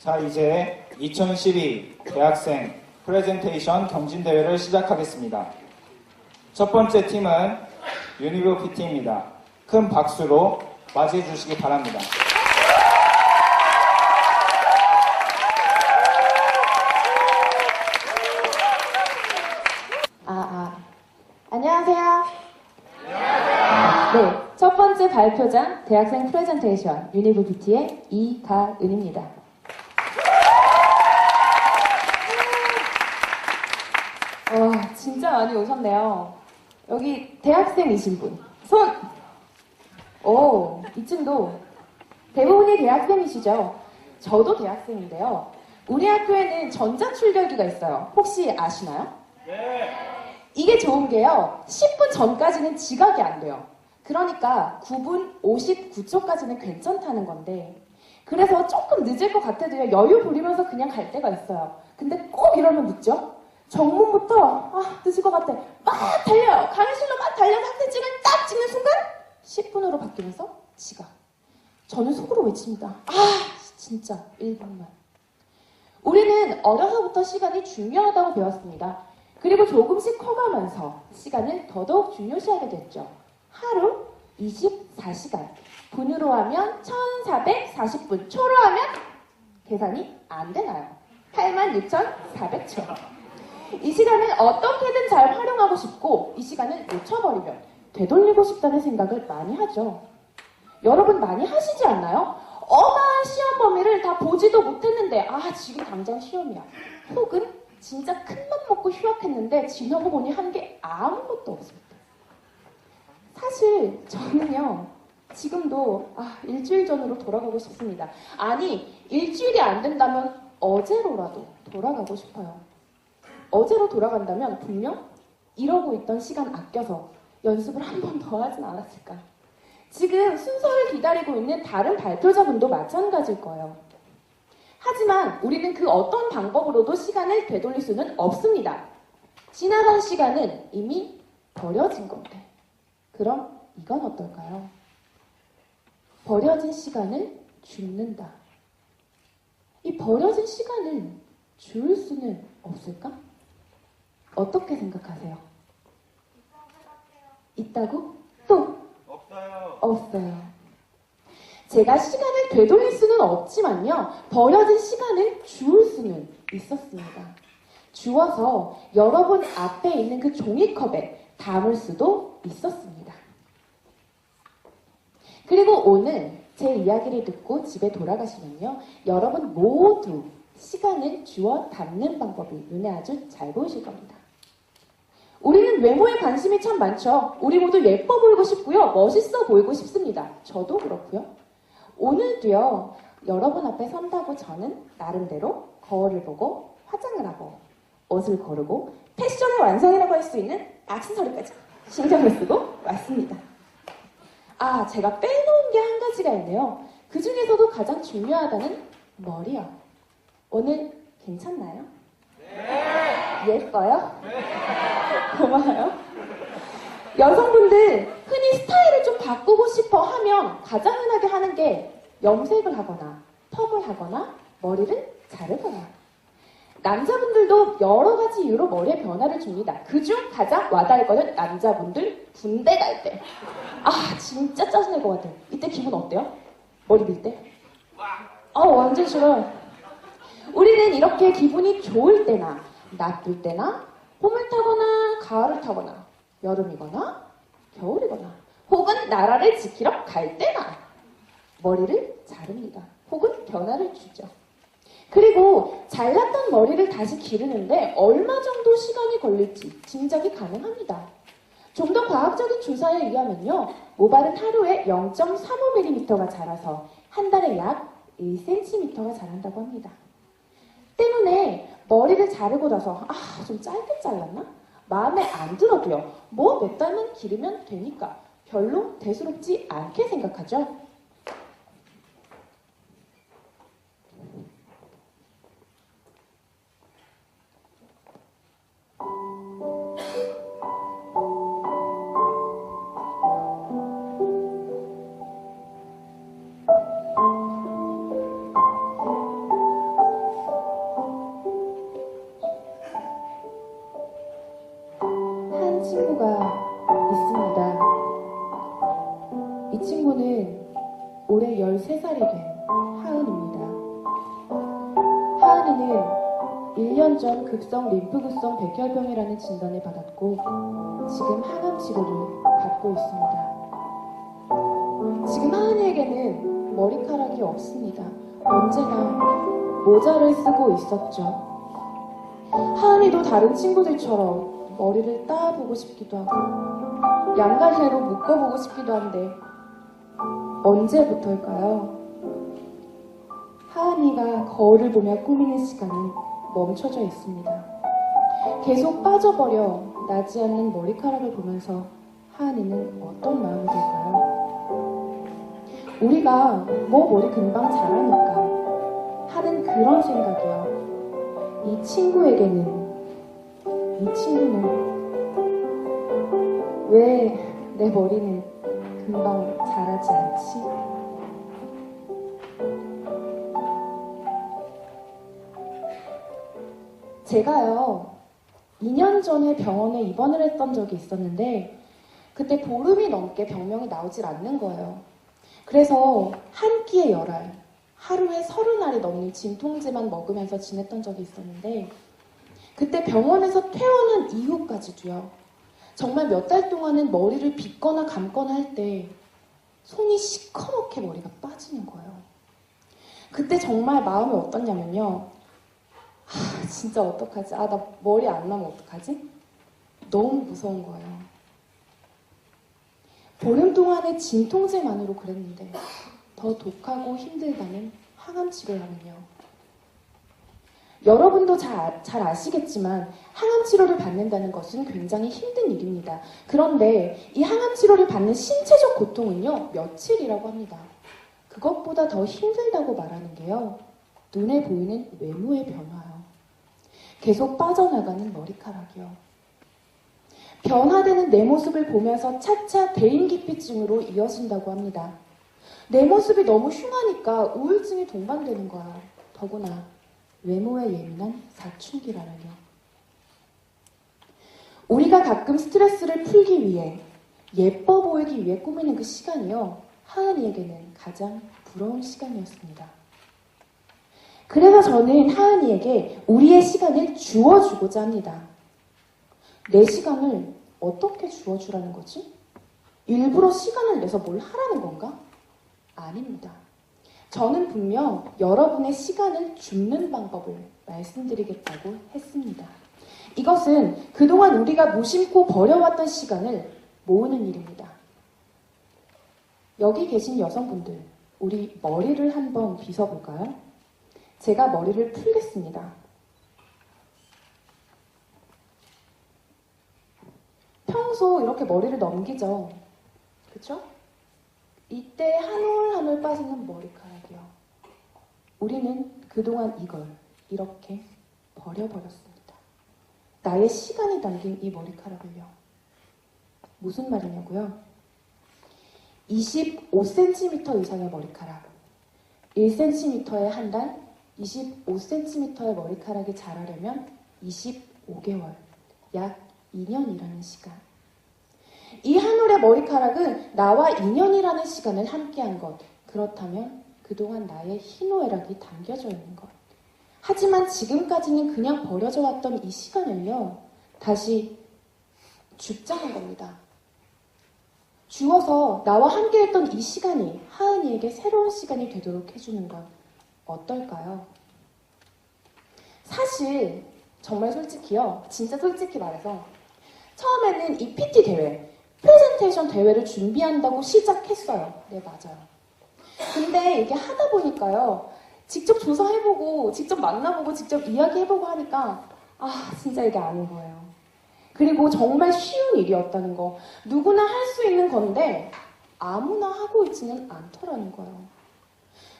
자, 이제 2012 대학생 프레젠테이션 경진대회를 시작하겠습니다. 첫 번째 팀은 유니버피티입니다. 큰 박수로 맞이해 주시기 바랍니다. 안녕하세요. 네, 첫 번째 발표장 대학생 프레젠테이션 유니버피티의 이가은입니다. 진짜 많이 오셨네요. 여기 대학생이신 분, 손! 오, 이쯤도 대부분이 대학생이시죠? 저도 대학생인데요. 우리 학교에는 전자출결기가 있어요. 혹시 아시나요? 네. 이게 좋은 게요. 10분 전까지는 지각이 안 돼요. 그러니까 9분 59초까지는 괜찮다는 건데, 그래서 조금 늦을 것 같아도요, 여유 부리면서 그냥 갈 때가 있어요. 근데 꼭 이러면 늦죠? 정문부터 늦을 것 같아. 막 달려요. 강의실로 막 달려서 학생증을 딱 찍는 순간 10분으로 바뀌면서 지각. 저는 속으로 외칩니다. 진짜 1분만. 우리는 어려서부터 시간이 중요하다고 배웠습니다. 그리고 조금씩 커가면서 시간을 더더욱 중요시하게 됐죠. 하루 24시간. 분으로 하면 1440분. 초로 하면 계산이 안 되나요? 86,400초. 이 시간을 어떻게든 잘 활용하고 싶고 이 시간을 놓쳐버리면 되돌리고 싶다는 생각을 많이 하죠. 여러분 많이 하시지 않나요? 어마한 시험 범위를 다 보지도 못했는데 지금 당장 시험이야. 혹은 진짜 큰맘 먹고 휴학했는데 지나고 보니 한 게 아무것도 없습니다. 사실 저는요. 지금도 일주일 전으로 돌아가고 싶습니다. 아니 일주일이 안 된다면 어제로라도 돌아가고 싶어요. 어제로 돌아간다면 분명 이러고 있던 시간 아껴서 연습을 한 번 더 하진 않았을까. 지금 순서를 기다리고 있는 다른 발표자분도 마찬가지일 거예요. 하지만 우리는 그 어떤 방법으로도 시간을 되돌릴 수는 없습니다. 지나간 시간은 이미 버려진 건데. 그럼 이건 어떨까요? 버려진 시간을 줍는다. 이 버려진 시간을 줄 수는 없을까? 어떻게 생각하세요? 있다고? 또? 없어요. 제가 시간을 되돌릴 수는 없지만요. 버려진 시간을 주울 수는 있었습니다. 주워서 여러분 앞에 있는 그 종이컵에 담을 수도 있었습니다. 그리고 오늘 제 이야기를 듣고 집에 돌아가시면요. 여러분 모두 시간을 주워 담는 방법이 눈에 아주 잘 보이실 겁니다. 우리는 외모에 관심이 참 많죠. 우리 모두 예뻐 보이고 싶고요. 멋있어 보이고 싶습니다. 저도 그렇고요. 오늘도요. 여러분 앞에 선다고 저는 나름대로 거울을 보고 화장을 하고 옷을 고르고 패션의 완성이라고 할 수 있는 액세서리까지 신경을 쓰고 왔습니다. 제가 빼놓은 게 한 가지가 있네요. 그 중에서도 가장 중요하다는 머리요. 오늘 괜찮나요? 네. 예뻐요? 네. 고마워요. 여성분들 흔히 스타일을 좀 바꾸고 싶어 하면 가장 흔하게 하는 게 염색을 하거나 펌을 하거나 머리를 자르거나. 남자분들도 여러 가지 이유로 머리에 변화를 줍니다. 그중 가장 와닿을 거는 남자분들 군대 갈 때. 진짜 짜증날 것 같아. 이때 기분 어때요? 머리 밀 때? 완전 싫어. 우리는 이렇게 기분이 좋을 때나 나쁠 때나 봄을 타거나 가을을 타거나 여름이거나 겨울이거나 혹은 나라를 지키러 갈 때나 머리를 자릅니다. 혹은 변화를 주죠. 그리고 잘랐던 머리를 다시 기르는데 얼마 정도 시간이 걸릴지 짐작이 가능합니다. 좀 더 과학적인 조사에 의하면요. 모발은 하루에 0.35mm가 자라서 한 달에 약 1cm가 자란다고 합니다. 때문에 머리를 자르고 나서 좀 짧게 잘랐나? 마음에 안 들어도요. 몇 달만 기르면 되니까 별로 대수롭지 않게 생각하죠. 1년 전 급성 림프구성 백혈병이라는 진단을 받았고 지금 항암 치료를 받고 있습니다. 지금 하은이에게는 머리카락이 없습니다. 언제나 모자를 쓰고 있었죠. 하은이도 다른 친구들처럼 머리를 따보고 싶기도 하고 양갈래로 묶어보고 싶기도 한데 언제부터일까요? 하은이가 거울을 보며 꾸미는 시간은 멈춰져 있습니다. 계속 빠져버려 나지 않는 머리카락을 보면서 하은이는 어떤 마음이 들까요? 우리가 뭐 머리 금방 자라니까 하는 그런 생각이요. 이 친구는 왜 내 머리는 금방 자라지 않지? 제가요, 2년 전에 병원에 입원을 했던 적이 있었는데 그때 보름이 넘게 병명이 나오질 않는 거예요. 그래서 한 끼에 열알, 하루에 30알이 넘는 진통제만 먹으면서 지냈던 적이 있었는데 그때 병원에서 퇴원한 이후까지도요. 정말 몇 달 동안은 머리를 빗거나 감거나 할 때 손이 시커멓게 머리가 빠지는 거예요. 그때 정말 마음이 어떻냐면요. 진짜 어떡하지? 나 머리 안 나면 어떡하지? 너무 무서운 거예요. 보름 동안의 진통제만으로 그랬는데 더 독하고 힘들다는 항암 치료라면요. 여러분도 잘 아시겠지만 항암 치료를 받는다는 것은 굉장히 힘든 일입니다. 그런데 이 항암 치료를 받는 신체적 고통은요, 며칠이라고 합니다. 그것보다 더 힘들다고 말하는 게요, 눈에 보이는 외모의 변화요. 계속 빠져나가는 머리카락이요. 변화되는 내 모습을 보면서 차차 대인기피증으로 이어진다고 합니다. 내 모습이 너무 흉하니까 우울증이 동반되는 거야. 더구나 외모에 예민한 사춘기라는요. 우리가 가끔 스트레스를 풀기 위해 예뻐 보이기 위해 꾸미는 그 시간이요. 하은이에게는 가장 부러운 시간이었습니다. 그래서 저는 하은이에게 우리의 시간을 주어주고자 합니다. 내 시간을 어떻게 주어주라는 거지? 일부러 시간을 내서 뭘 하라는 건가? 아닙니다. 저는 분명 여러분의 시간을 줍는 방법을 말씀드리겠다고 했습니다. 이것은 그동안 우리가 무심코 버려왔던 시간을 모으는 일입니다. 여기 계신 여성분들, 우리 머리를 한번 빗어볼까요? 제가 머리를 풀겠습니다. 평소 이렇게 머리를 넘기죠? 그쵸? 이때 한 올 한 올 빠지는 머리카락이요. 우리는 그동안 이걸 이렇게 버려버렸습니다. 나의 시간이 담긴 이 머리카락을요. 무슨 말이냐고요? 25cm 이상의 머리카락, 1cm에 한 달, 25cm의 머리카락이 자라려면 25개월, 약 2년이라는 시간. 이 한 올의 머리카락은 나와 2년이라는 시간을 함께한 것. 그렇다면 그동안 나의 희노애락이 담겨져 있는 것. 하지만 지금까지는 그냥 버려져 왔던 이 시간을요, 다시 줍자는 겁니다. 주어서 나와 함께했던 이 시간이 하은이에게 새로운 시간이 되도록 해주는 건 어떨까요? 사실 정말 솔직히요, 진짜 솔직히 말해서 처음에는 이 PT 대회, 프레젠테이션 대회를 준비한다고 시작했어요. 네, 맞아요. 근데 이게 하다 보니까요, 직접 조사해보고, 직접 만나보고, 직접 이야기해보고 하니까 진짜 이게 아닌 거예요. 그리고 정말 쉬운 일이었다는 거. 누구나 할 수 있는 건데 아무나 하고 있지는 않더라는 거예요.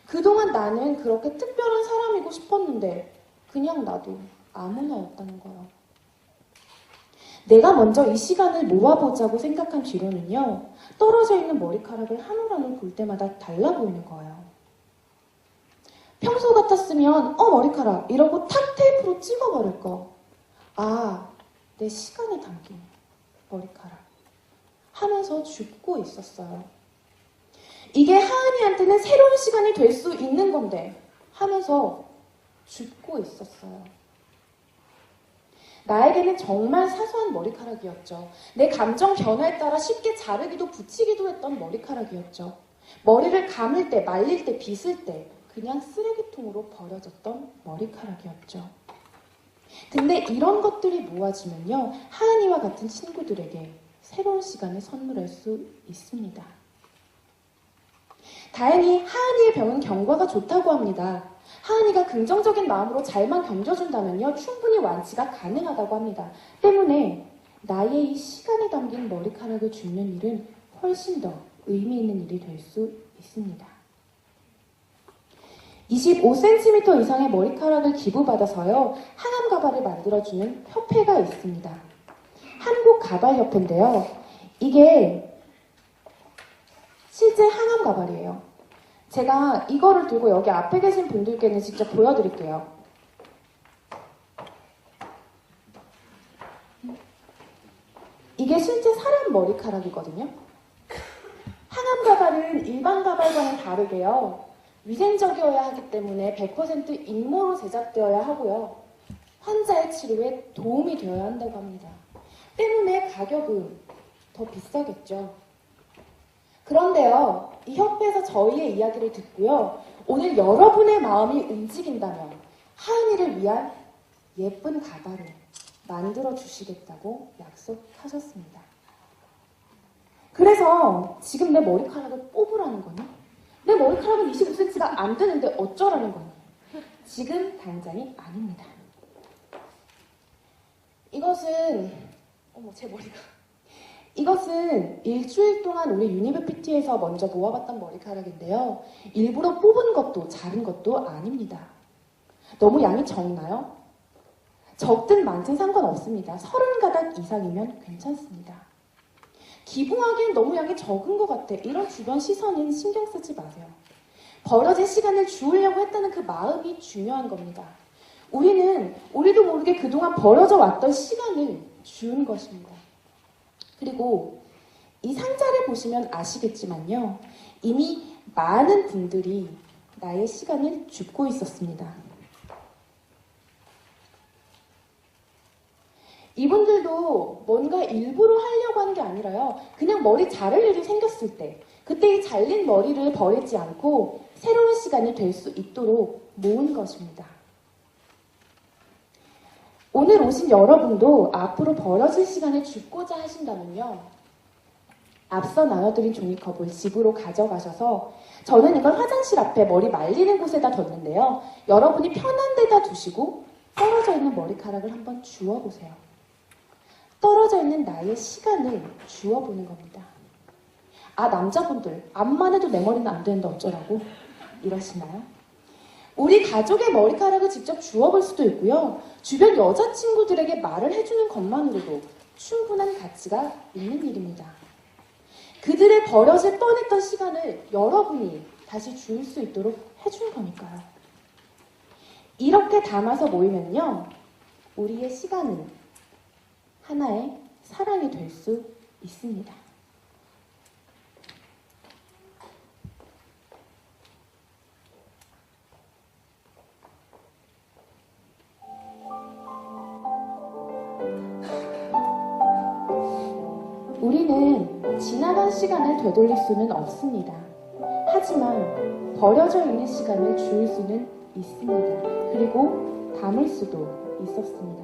그동안 나는 그렇게 특별한 사람이고 싶었는데 그냥 나도 아무나였다는 거예요. 내가 먼저 이 시간을 모아보자고 생각한 뒤로는요, 떨어져 있는 머리카락을 한 올 한 올 볼 때마다 달라 보이는 거예요. 평소 같았으면 머리카락 이러고 탁 테이프로 찍어버릴 거. 내 시간이 담긴 머리카락 하면서 줍고 있었어요. 이게 하은이한테는 새로운 시간이 될 수 있는 건데 하면서 줍고 있었어요. 나에게는 정말 사소한 머리카락이었죠. 내 감정 변화에 따라 쉽게 자르기도 붙이기도 했던 머리카락이었죠. 머리를 감을 때, 말릴 때, 빗을 때 그냥 쓰레기통으로 버려졌던 머리카락이었죠. 근데 이런 것들이 모아지면요, 하은이와 같은 친구들에게 새로운 시간을 선물할 수 있습니다. 다행히 하은이의 병은 경과가 좋다고 합니다. 하은이가 긍정적인 마음으로 잘만 견뎌준다면요, 충분히 완치가 가능하다고 합니다. 때문에 나의 이 시간이 담긴 머리카락을 줍는 일은 훨씬 더 의미 있는 일이 될 수 있습니다. 25cm 이상의 머리카락을 기부받아서요, 항암 가발을 만들어주는 협회가 있습니다. 한국가발협회인데요. 이게 실제 항암 가발이에요. 제가 이거를 들고 여기 앞에 계신 분들께는 직접 보여드릴게요. 이게 실제 사람 머리카락이거든요. 항암 가발은 일반 가발과는 다르게요, 위생적이어야 하기 때문에 100% 인모로 제작되어야 하고요, 환자의 치료에 도움이 되어야 한다고 합니다. 때문에 가격은 더 비싸겠죠. 그런데요, 이 협회에서 저희의 이야기를 듣고요, 오늘 여러분의 마음이 움직인다면 하은이를 위한 예쁜 가발을 만들어 주시겠다고 약속하셨습니다. 그래서 지금 내 머리카락을 뽑으라는 거니? 내 머리카락은 25cm가 안 되는데 어쩌라는 거니? 지금 당장이 아닙니다. 이것은 일주일 동안 우리 유니브 PT에서 먼저 모아봤던 머리카락인데요. 일부러 뽑은 것도 자른 것도 아닙니다. 너무 양이 적나요? 적든 많든 상관없습니다. 30가닥 이상이면 괜찮습니다. 기부하기엔 너무 양이 적은 것 같아. 이런 주변 시선은 신경 쓰지 마세요. 버려진 시간을 주우려고 했다는 그 마음이 중요한 겁니다. 우리도 모르게 그동안 버려져 왔던 시간을 주운 것입니다. 그리고 이 상자를 보시면 아시겠지만요, 이미 많은 분들이 나의 시간을 줍고 있었습니다. 이분들도 뭔가 일부러 하려고 하는 게 아니라요, 그냥 머리 자를 일이 생겼을 때, 그때 이 잘린 머리를 버리지 않고 새로운 시간이 될 수 있도록 모은 것입니다. 오늘 오신 여러분도 앞으로 버려질 시간을 줍고자 하신다면요, 앞서 나눠드린 종이컵을 집으로 가져가셔서, 저는 이걸 화장실 앞에 머리 말리는 곳에다 뒀는데요, 여러분이 편한 데다 두시고 떨어져 있는 머리카락을 한번 주워보세요. 떨어져 있는 나의 시간을 주워보는 겁니다. 아, 남자분들, 암만 해도 내 머리는 안 되는데 어쩌라고 이러시나요? 우리 가족의 머리카락을 직접 주워볼 수도 있고요, 주변 여자친구들에게 말을 해주는 것만으로도 충분한 가치가 있는 일입니다. 그들의 버려질 뻔했던 시간을 여러분이 다시 줄 수 있도록 해준 거니까요. 이렇게 담아서 모이면요, 우리의 시간은 하나의 사랑이 될 수 있습니다. 우리는 지나간 시간을 되돌릴 수는 없습니다. 하지만 버려져 있는 시간을 주울 수는 있습니다. 그리고 담을 수도 있었습니다.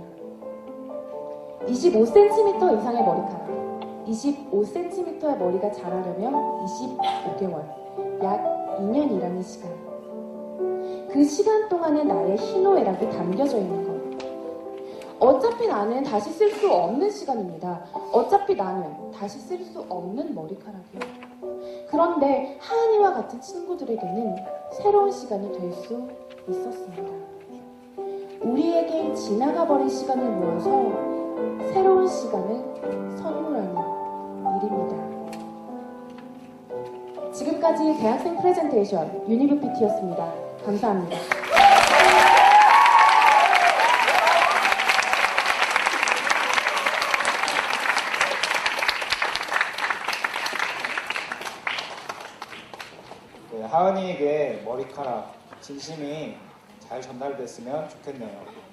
25cm 이상의 머리카락, 25cm의 머리가 자라려면 25개월, 약 2년이라는 시간. 그 시간 동안에 나의 희노애락이 담겨져 있는 것. 어차피 나는 다시 쓸 수 없는 시간입니다. 어차피 나는 다시 쓸 수 없는 머리카락이에요. 그런데 하은이와 같은 친구들에게는 새로운 시간이 될 수 있었습니다. 우리에겐 지나가 버린 시간을 모아서 새로운 시간을 선물하는 일입니다. 지금까지 대학생 프레젠테이션 유니브 PT였습니다. 감사합니다. 네, 하은이에게 머리카락 진심이 잘 전달됐으면 좋겠네요.